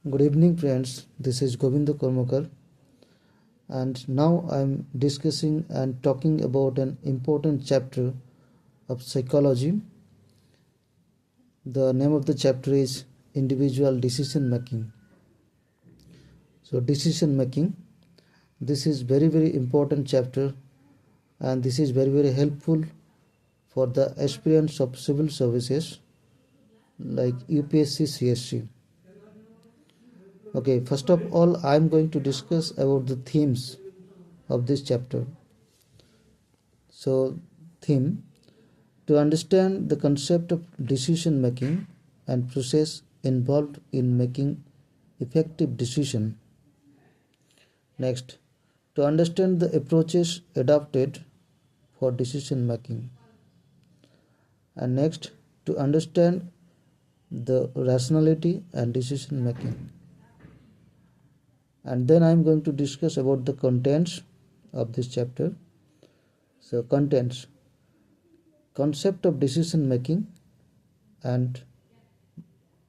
Good evening friends, this is Govinda Kormakar and now I am discussing and talking about an important chapter of psychology. The name of the chapter is individual decision making. So decision making, this is very important chapter and this is very helpful for the aspirants of civil services like UPSC CSE. Okay, first of all, I am going to discuss about the themes of this chapter. So, theme: to understand the concept of decision making and process involved in making effective decision. Next, to understand the approaches adopted for decision making. And next, to understand the rationality and decision making. And then I am going to discuss about the contents of this chapter. So contents: concept of decision making and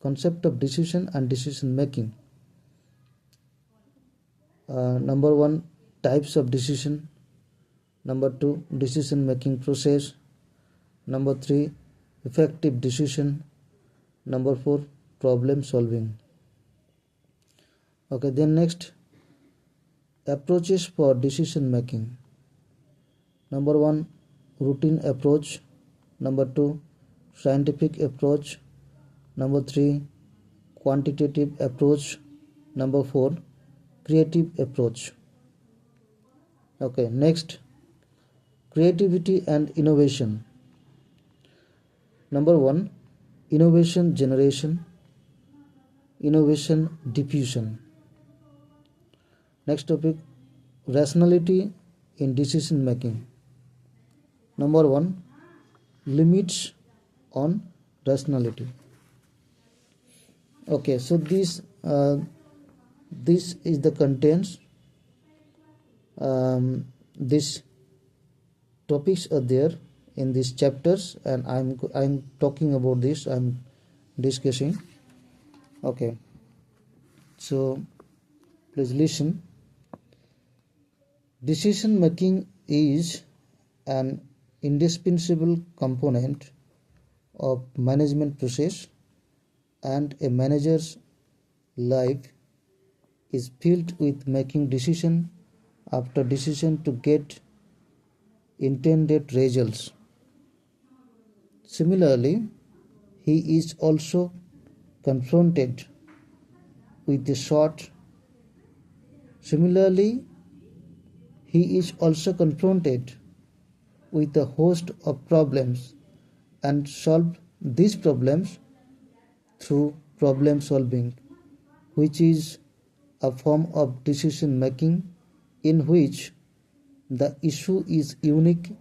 concept of decision and decision making. Number 1, types of decision. Number 2, decision making process. Number 3, effective decision. Number 4, problem solving. Okay, then next, approaches for decision making. Number 1, routine approach. Number 2, scientific approach. Number 3, quantitative approach. Number 4, creative approach. Okay, next, creativity and innovation. Number 1, innovation generation, innovation diffusion. Next topic, rationality in decision making. Number 1, limits on rationality. Okay, so this is the contents. These topics are there in these chapters, and I'm talking about this. I'm discussing. Okay, so please listen. Decision making is an indispensable component of management process, and a manager's life is filled with making decision after decision to get intended results. Similarly, he is also confronted with a host of problems and solve these problems through problem solving, which is a form of decision making in which the issue is unique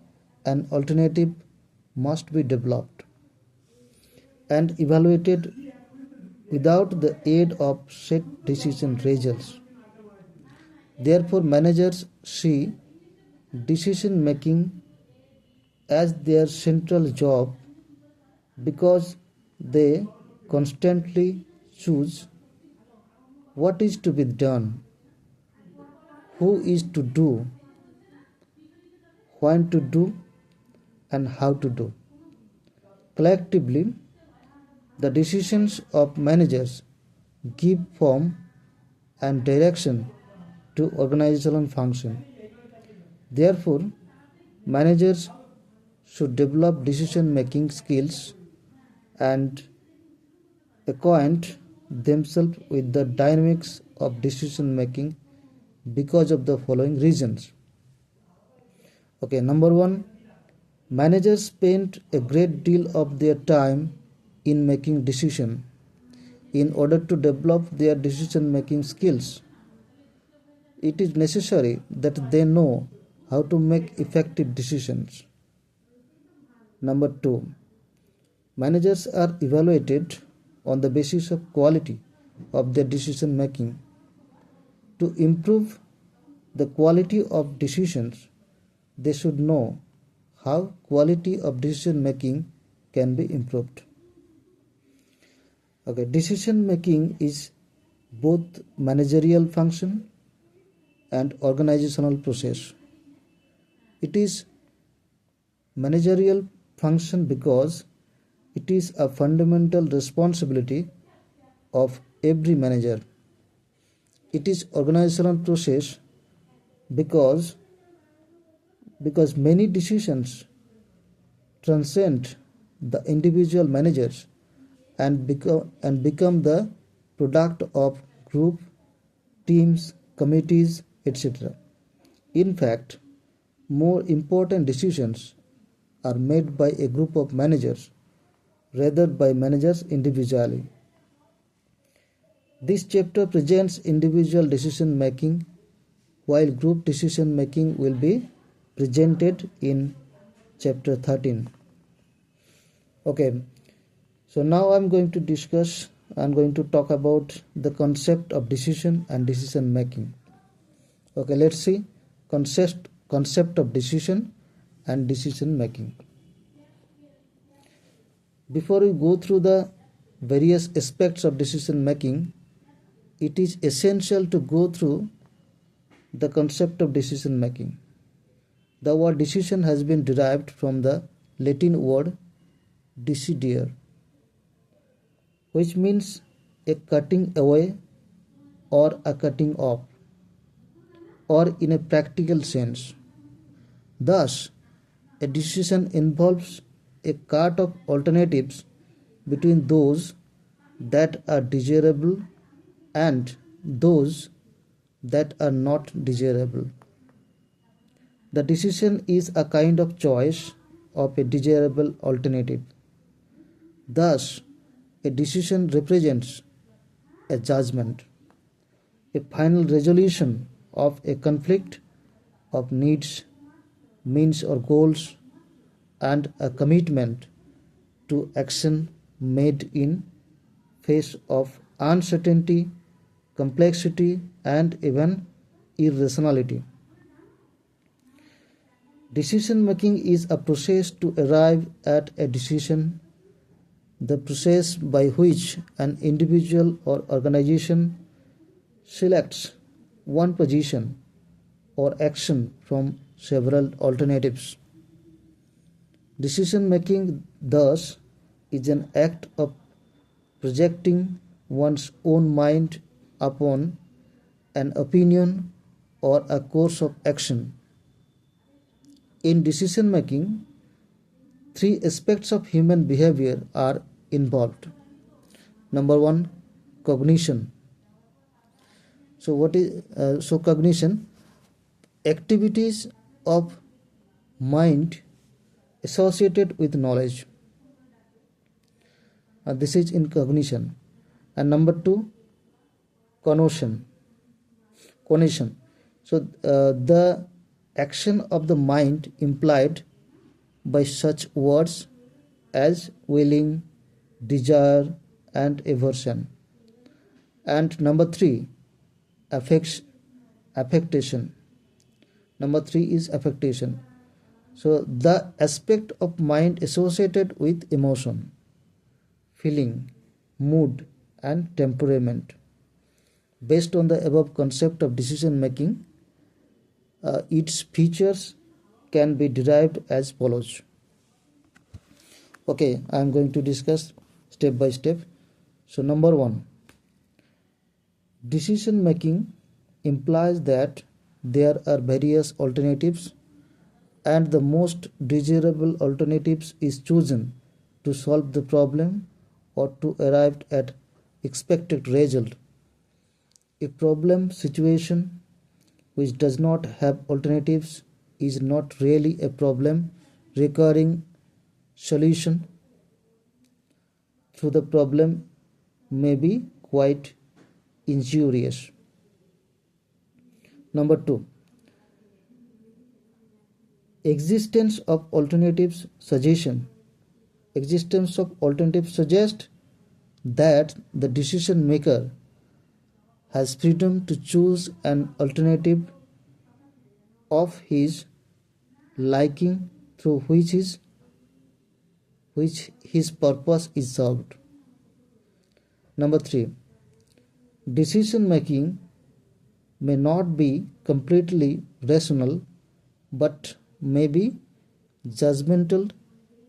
and alternative must be developed and evaluated without the aid of set decision results. Therefore, managers see decision making as their central job because they constantly choose what is to be done, who is to do, when to do, and how to do. Collectively, the decisions of managers give form and direction to organizational function. Therefore, managers should develop decision making skills and acquaint themselves with the dynamics of decision making because of the following reasons. Okay, number 1, managers spend a great deal of their time in making decision in order to develop their decision making skills. It is necessary that they know how to make effective decisions. Number 2, managers are evaluated on the basis of quality of their decision making. To improve the quality of decisions, they should know how quality of decision making can be improved. Okay, decision making is both managerial function and organizational process. It is managerial function because it is a fundamental responsibility of every manager. It is organizational process because many decisions transcend the individual managers and become the product of group, teams, committees, etc. In fact, more important decisions are made by a group of managers rather by managers individually. This chapter presents individual decision making, while group decision making will be presented in chapter 13. Okay, so now I'm going to talk about the concept of decision and decision making. Okay, let's see concept of decision and decision making. Before we go through the various aspects of decision making, it is essential to go through the concept of decision making. The word decision has been derived from the Latin word decidere, which means a cutting away or a cutting off, or in a practical sense. Thus, a decision involves a cut of alternatives between those that are desirable and those that are not desirable. The decision is a kind of choice of a desirable alternative. Thus, a decision represents a judgment, a final resolution of a conflict of needs, means or goals, and a commitment to action made in face of uncertainty, complexity, and even irrationality. Decision making is a process to arrive at a decision, the process by which an individual or organization selects one position or action from several alternatives. Decision making, thus, is an act of projecting one's own mind upon an opinion or a course of action. In decision making, three aspects of human behavior are involved. Number one, cognition. So what is cognition? Activities of mind associated with knowledge. This is in cognition. And number two, cognition. So the action of the mind implied by such words as willing, desire, and aversion. And number three, affectation. Number three is affectation. So the aspect of mind associated with emotion, feeling, mood, and temperament. Based on the above concept of decision making, its features can be derived as follows. Okay, I am going to discuss step by step. So number one, decision making implies that there are various alternatives and the most desirable alternatives is chosen to solve the problem or to arrive at expected result. A problem situation which does not have alternatives is not really a problem requiring solution through the problem may be quite injurious. Number two, existence of alternatives suggests that the decision maker has freedom to choose an alternative of his liking through which his purpose is served. Number three, Decision making may not be completely rational but may be judgmental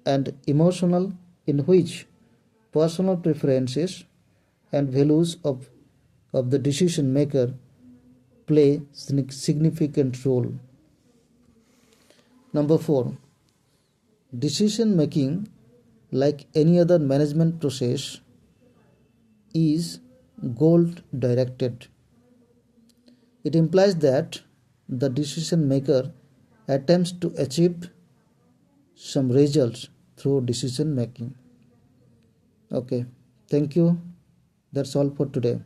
and emotional, in which personal preferences and values of the decision maker play significant role. Number 4. Decision making, like any other management process, is goal directed. It implies that the decision maker attempts to achieve some results through decision making. Okay, thank you. That's all for today.